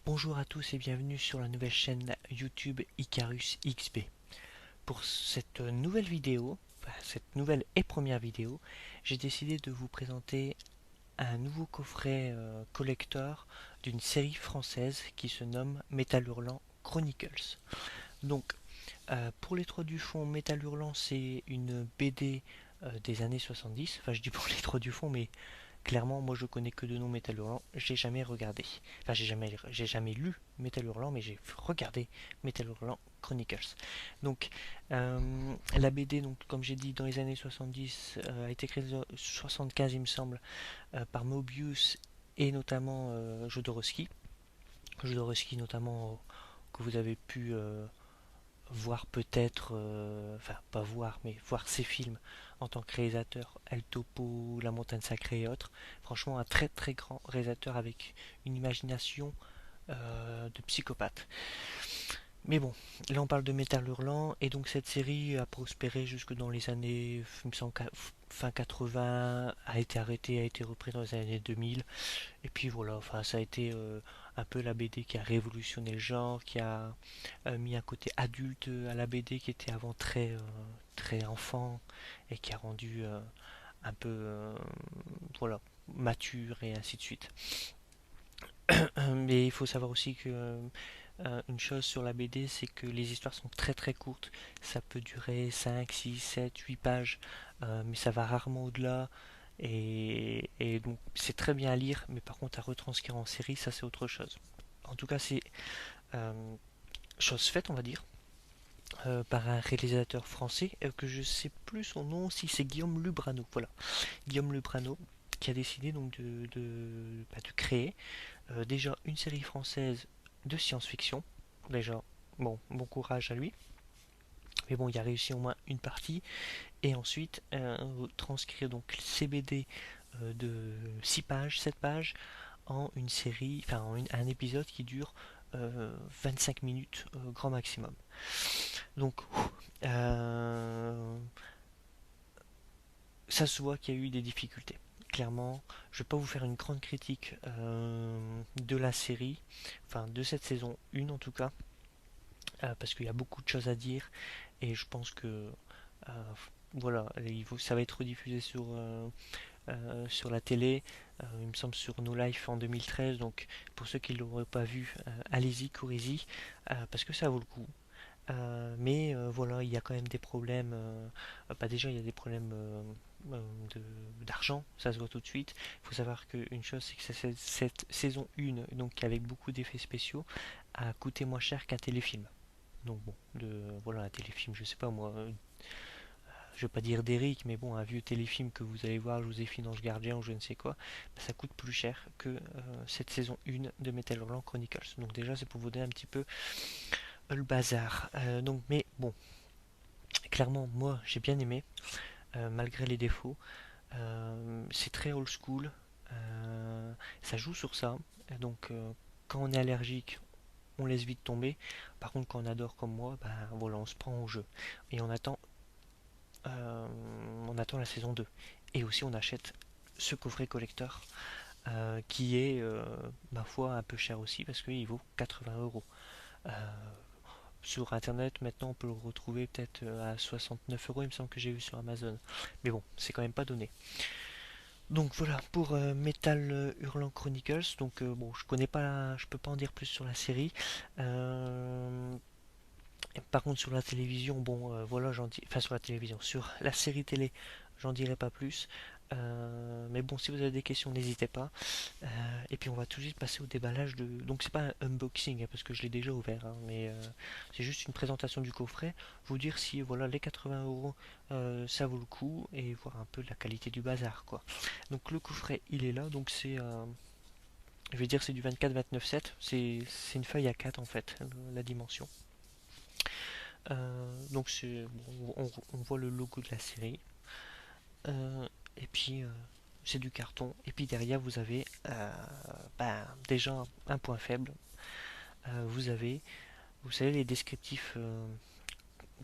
Bonjour à tous et bienvenue sur la nouvelle chaîne YouTube Icarus XB. Pour cette nouvelle vidéo, cette nouvelle et première vidéo, j'ai décidé de vous présenter un nouveau coffret collector d'une série française qui se nomme Métal Hurlant Chronicles. Donc, pour les trois du fond, Métal Hurlant c'est une BD des années 70. Enfin, je dis pour les trois du fond, mais clairement, moi je connais que de nom Metal Hurlant, j'ai jamais regardé. Enfin, j'ai jamais lu Metal Hurlant, mais j'ai regardé Metal Hurlant Chronicles. Donc, la BD, donc, comme j'ai dit, dans les années 70, a été créée en 75, il me semble, par Mobius et notamment Jodorowsky. Jodorowsky, notamment, que vous avez pu voir peut-être, enfin pas voir, mais voir ses films en tant que réalisateur, El Topo, La Montagne Sacrée et autres. Franchement, un très très grand réalisateur avec une imagination de psychopathe. Mais bon, là on parle de Métal Hurlant, et donc cette série a prospéré jusque dans les années, il me semble, fin 80, a été arrêtée, a été repris dans les années 2000. Et puis voilà, enfin ça a été un peu la BD qui a révolutionné le genre, qui a mis un côté adulte à la BD qui était avant très enfant, et qui a rendu un peu voilà, mature et ainsi de suite. Mais il faut savoir aussi que une chose sur la BD, c'est que les histoires sont très très courtes. Ça peut durer 5 6 7 8 pages, mais ça va rarement au-delà. Et donc c'est très bien à lire, mais par contre à retranscrire en série, ça c'est autre chose. En tout cas, c'est euh, chose faite, on va dire, par un réalisateur français que je sais plus son nom, si c'est Guillaume Lubrano. Voilà, Guillaume Lubrano qui a décidé donc de créer déjà une série française de science-fiction. Déjà, bon courage à lui. Mais bon, il a réussi au moins une partie. Et ensuite, transcrire donc CBD de 6 pages, 7 pages, en une série, enfin un épisode qui dure 25 minutes grand maximum. Donc, euh, ça se voit qu'il y a eu des difficultés. Clairement, je ne vais pas vous faire une grande critique de la série, enfin de cette saison 1 en tout cas, parce qu'il y a beaucoup de choses à dire, et je pense que voilà, ça va être rediffusé sur la télé, il me semble sur No Life en 2013, donc pour ceux qui ne l'auraient pas vu, allez-y, courez-y, parce que ça vaut le coup. Mais voilà, il y a quand même des problèmes. Bah déjà, il y a des problèmes euh, d'argent, ça se voit tout de suite. Il faut savoir qu'une chose, c'est que cette saison 1, donc avec beaucoup d'effets spéciaux, a coûté moins cher qu'un téléfilm. Donc bon, voilà, un téléfilm, je sais pas moi, je vais pas dire d'Eric, mais bon, un vieux téléfilm que vous allez voir, Joséphine Ange Gardien ou je ne sais quoi, bah, ça coûte plus cher que cette saison 1 de Metal Hurlant Chronicles. Donc déjà, c'est pour vous donner un petit peu le bazar. Donc, mais bon, clairement, moi, j'ai bien aimé, malgré les défauts. C'est très old school, ça joue sur ça. Donc, quand on est allergique, on laisse vite tomber. Par contre, quand on adore comme moi, ben voilà, on se prend au jeu et euh, on attend la saison 2. Et aussi, on achète ce coffret collector qui est, ma foi, un peu cher aussi parce qu'il vaut 80 euros. Euh, Sur internet, maintenant, on peut le retrouver peut-être à 69 euros, il me semble que j'ai vu sur Amazon. Mais bon, c'est quand même pas donné. Donc voilà pour Metal Hurlant Chronicles. Donc bon, je connais pas, je peux pas en dire plus sur la série. Euh, Par contre, sur la télévision, bon, voilà, enfin sur la télévision, sur la série télé, j'en dirai pas plus. Mais bon, si vous avez des questions, n'hésitez pas. Et puis on va tout de suite passer au déballage de. Donc c'est pas un unboxing, hein, parce que je l'ai déjà ouvert, hein, mais c'est juste une présentation du coffret. Vous dire si voilà les 80 euros ça vaut le coup et voir un peu la qualité du bazar, quoi. Donc le coffret il est là, donc je vais dire c'est du 24-29-7. C'est une feuille A4 en fait, la dimension. Donc bon, on voit le logo de la série. Et puis c'est du carton. Et puis derrière vous avez ben, déjà un point faible. Vous savez les descriptifs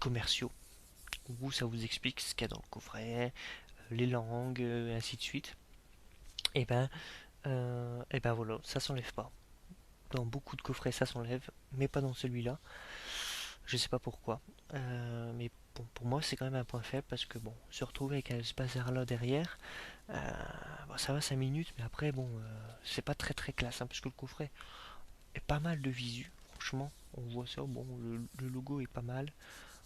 commerciaux où ça vous explique ce qu'il y a dans le coffret, les langues, ainsi de suite. Et ben voilà, ça s'enlève pas. dans beaucoup de coffrets ça s'enlève, mais pas dans celui-là. Je sais pas pourquoi. Mais bon, pour moi c'est quand même un point faible parce que bon, se retrouver avec ce bazar-là derrière, bon, ça va 5 minutes, mais après bon, c'est pas très très classe, hein, parce que le coffret est pas mal de visu. Franchement, on voit ça, bon, le logo est pas mal.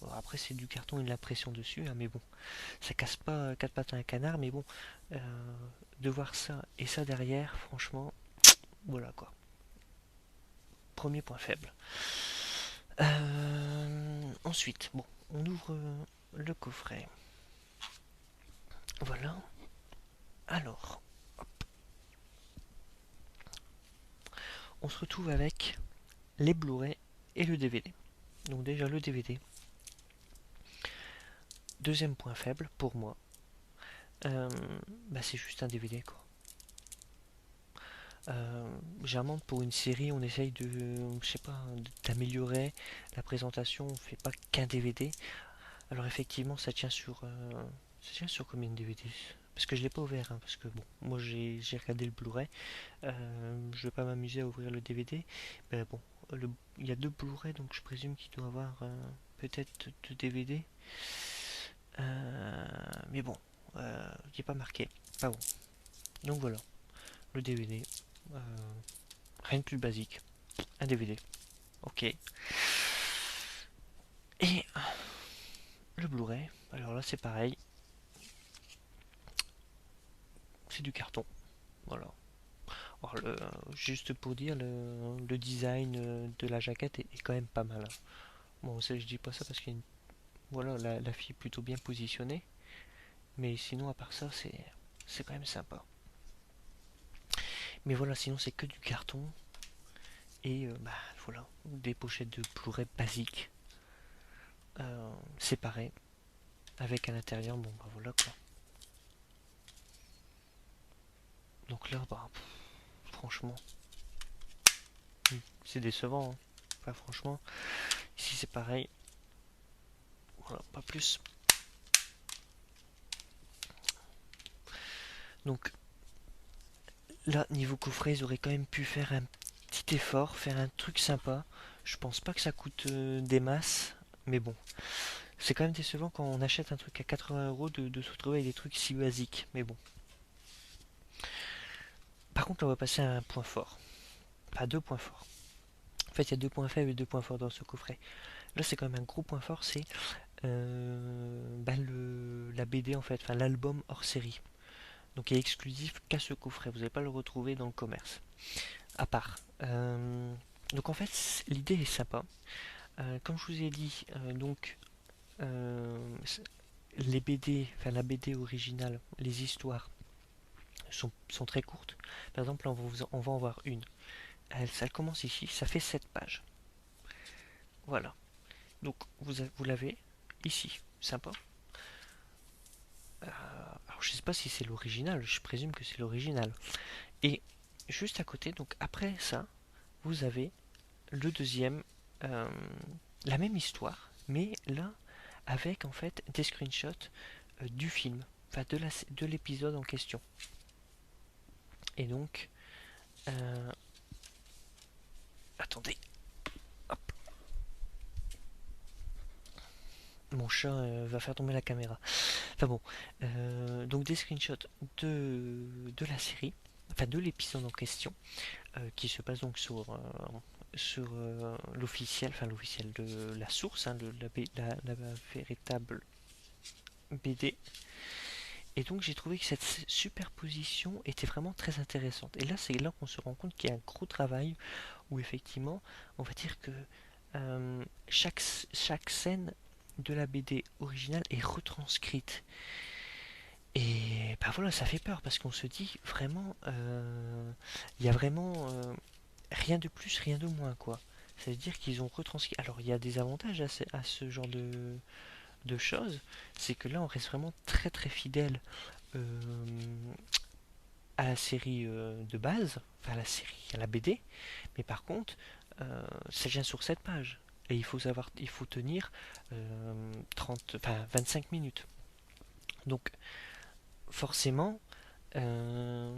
Bon, après c'est du carton et de l'impression dessus, hein, mais bon, ça casse pas quatre pattes à un canard, mais bon, de voir ça et ça derrière, franchement, voilà quoi. Premier point faible. Ensuite, bon, on ouvre le coffret. Voilà. Alors, on se retrouve avec les Blu-ray et le DVD. Donc déjà le DVD. Deuxième point faible pour moi, bah c'est juste un DVD quoi. Généralement pour une série on essaye de, je sais pas, d'améliorer la présentation, on fait pas qu'un DVD. Alors effectivement ça tient sur combien de DVD? Parce que je l'ai pas ouvert, hein, parce que bon, moi j'ai regardé le Blu-ray, je vais pas m'amuser à ouvrir le DVD, mais bon, il y a deux Blu-ray donc je présume qu'il doit avoir peut-être deux DVD. Mais bon, il n'est pas marqué. Pas bon. Donc voilà, le DVD. euh, Rien de plus basique. Un DVD. Ok. Et le Blu-ray. Alors là, c'est pareil. C'est du carton. Voilà. Alors, juste pour dire, le design de la jaquette est quand même pas mal, hein. Bon, je dis pas ça parce que voilà, la fille est plutôt bien positionnée. Mais sinon, à part ça, c'est quand même sympa. Mais voilà, sinon, c'est que du carton. Et bah voilà, des pochettes de Blu-ray basiques, séparées, avec à l'intérieur, bon bah voilà quoi. Donc là, bah franchement, c'est décevant, hein. Enfin, franchement, ici c'est pareil, voilà, pas plus. Donc là, niveau coffret, ils auraient quand même pu faire un petit effort, faire un truc sympa. Je pense pas que ça coûte des masses, mais bon, c'est quand même décevant quand on achète un truc à 80 € de se retrouver avec des trucs si basiques, mais bon. Par contre, on va passer à un point fort, à deux points forts. En fait, il y a deux points faibles et deux points forts dans ce coffret. Là, c'est quand même un gros point fort, c'est bah, la BD en fait, enfin l'album hors série. Donc, il est exclusif qu'à ce coffret. Vous n'allez pas le retrouver dans le commerce. À part. Donc, en fait, l'idée est sympa. Comme je vous ai dit, donc euh, les BD, enfin la BD originale, les histoires sont très courtes. Par exemple, on va en voir une. Ça commence ici, ça fait 7 pages. Voilà. Donc vous l'avez ici, sympa. Alors je sais pas si c'est l'original, je présume que c'est l'original. Et juste à côté, donc après ça, vous avez le deuxième, euh, la même histoire, mais là avec en fait des screenshots du film, enfin de l'épisode en question. Et donc, attendez, hop, mon chat va faire tomber la caméra. Enfin bon, donc des screenshots de la série, enfin de l'épisode en question, qui se passe donc sur l'officiel, enfin l'officiel de la source, hein, la véritable BD. Et donc j'ai trouvé que cette superposition était vraiment très intéressante. Et là c'est là qu'on se rend compte qu'il y a un gros travail où effectivement on va dire que chaque scène de la BD originale est retranscrite. Et bah voilà, ça fait peur parce qu'on se dit vraiment, il y a vraiment rien de plus, rien de moins quoi. Ça veut dire qu'ils ont retranscrit. Alors il y a des avantages à ce genre de choses, c'est que là on reste vraiment très très fidèle euh, à la série de base, enfin à la série, à la BD, mais par contre, ça vient sur cette page. Et il faut tenir 30, enfin 25 minutes. Donc forcément, Euh,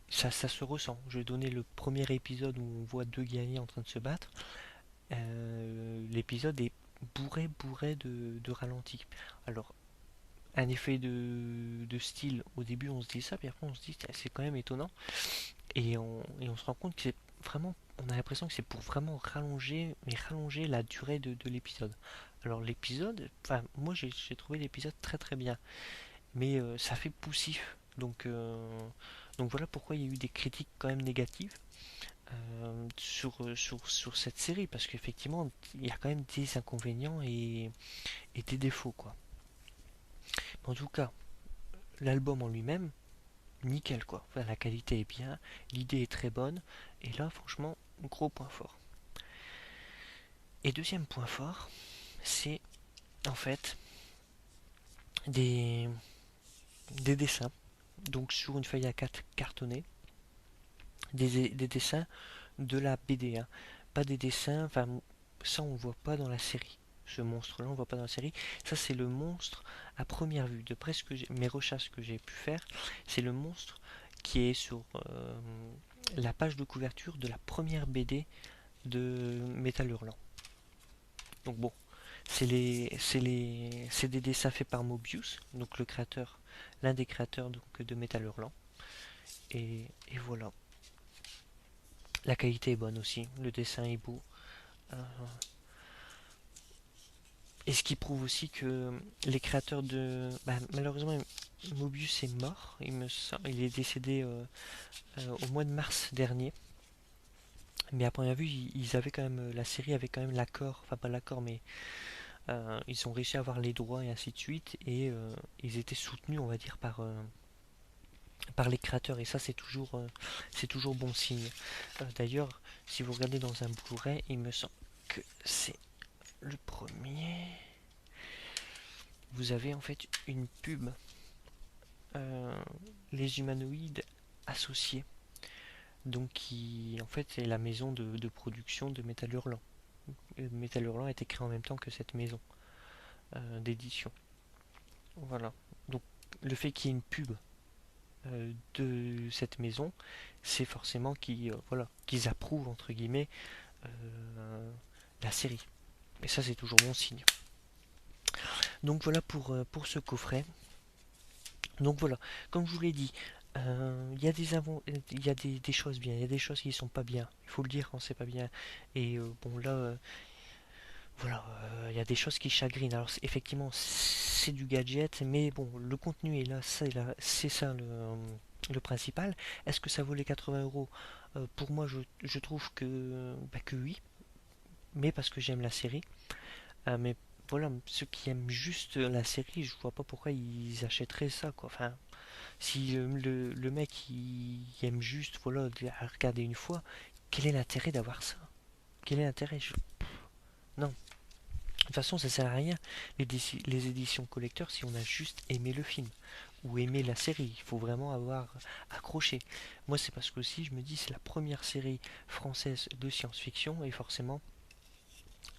ça se ressent. Je vais donner le premier épisode où on voit deux guerriers en train de se battre. L'épisode est bourré de ralentis. Alors, un effet de style, au début on se dit ça, puis après on se dit c'est quand même étonnant. Et on se rend compte que c'est vraiment, on a l'impression que c'est pour vraiment rallonger la durée de l'épisode. Alors l'épisode, enfin moi j'ai trouvé l'épisode très très bien, mais ça fait poussif. Donc voilà pourquoi il y a eu des critiques quand même négatives sur cette série, parce qu'effectivement il y a quand même des inconvénients et des défauts quoi. En tout cas, l'album en lui-même, nickel quoi. Enfin, la qualité est bien, l'idée est très bonne, et là franchement, gros point fort. Et deuxième point fort, c'est en fait des, des dessins, donc sur une feuille A4 cartonnée, des dessins de la BD, hein. Pas des dessins, enfin ça on voit pas dans la série. Ce monstre-là, on voit pas dans la série. Ça, c'est le monstre à première vue. De presque mes recherches que j'ai pu faire, c'est le monstre qui est sur la page de couverture de la première BD de Metal Hurlant. Donc bon, c'est des dessins faits par Mobius, donc le créateur, l'un des créateurs donc, de Metal Hurlant. Et voilà. La qualité est bonne aussi, le dessin est beau. Euh, et ce qui prouve aussi que les créateurs de... Bah, malheureusement, Mobius est mort, il est décédé au mois de mars dernier. Mais à première vue, ils avaient quand même, la série avait quand même l'accord, enfin pas l'accord, mais ils ont réussi à avoir les droits et ainsi de suite, et ils étaient soutenus, on va dire, par les créateurs, et ça c'est toujours bon signe. D'ailleurs, si vous regardez dans un Blu-ray, il me semble que c'est le premier. Vous avez en fait une pub, euh, les humanoïdes associés, donc qui en fait est la maison de production de Metal Hurlant. Metal Hurlant a été créé en même temps que cette maison d'édition. Voilà. Donc le fait qu'il y ait une pub de cette maison, c'est forcément voilà, qu'ils approuvent entre guillemets la série. Et ça c'est toujours bon signe. Donc voilà pour ce coffret. Donc voilà, comme je vous l'ai dit, il y a des choses bien, il y a des choses qui sont pas bien. Il faut le dire quand c'est pas bien. Et bon là, voilà, il y a des choses qui chagrinent. Alors effectivement, c'est du gadget, mais bon, le contenu est là, c'est ça le principal. Est-ce que ça vaut les 80 euros? Pour moi, je trouve que oui, mais parce que j'aime la série. Mais voilà, ceux qui aiment juste la série, je vois pas pourquoi ils achèteraient ça, quoi. Enfin, si le mec il aime juste voilà, regarder une fois, quel est l'intérêt d'avoir ça? Quel est l'intérêt? Non. De toute façon, ça sert à rien. Les éditions collector, si on a juste aimé le film ou aimé la série, il faut vraiment avoir accroché. Moi, c'est parce que aussi, je me dis, c'est la première série française de science-fiction et forcément,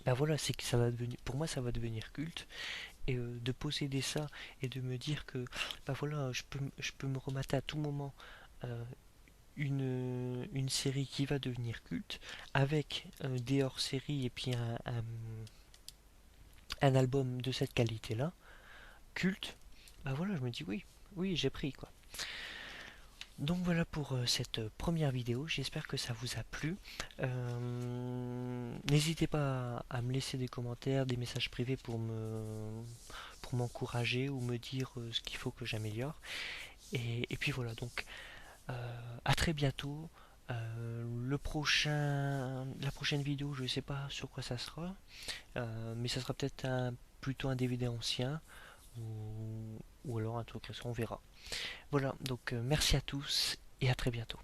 ben voilà, c'est que ça va devenir, pour moi, ça va devenir culte. Et de posséder ça et de me dire que, ben voilà, je peux me remater à tout moment euh, une série qui va devenir culte avec des hors-séries et puis un album de cette qualité-là, culte, bah voilà, je me dis oui, oui, j'ai pris quoi. Donc voilà pour cette première vidéo, j'espère que ça vous a plu. N'hésitez pas à me laisser des commentaires, des messages privés pour m'encourager ou me dire ce qu'il faut que j'améliore. Et puis voilà, donc à très bientôt. La prochaine vidéo, je ne sais pas sur quoi ça sera, mais ça sera peut-être plutôt un DVD ancien ou alors un truc, on verra. Voilà, donc merci à tous et à très bientôt.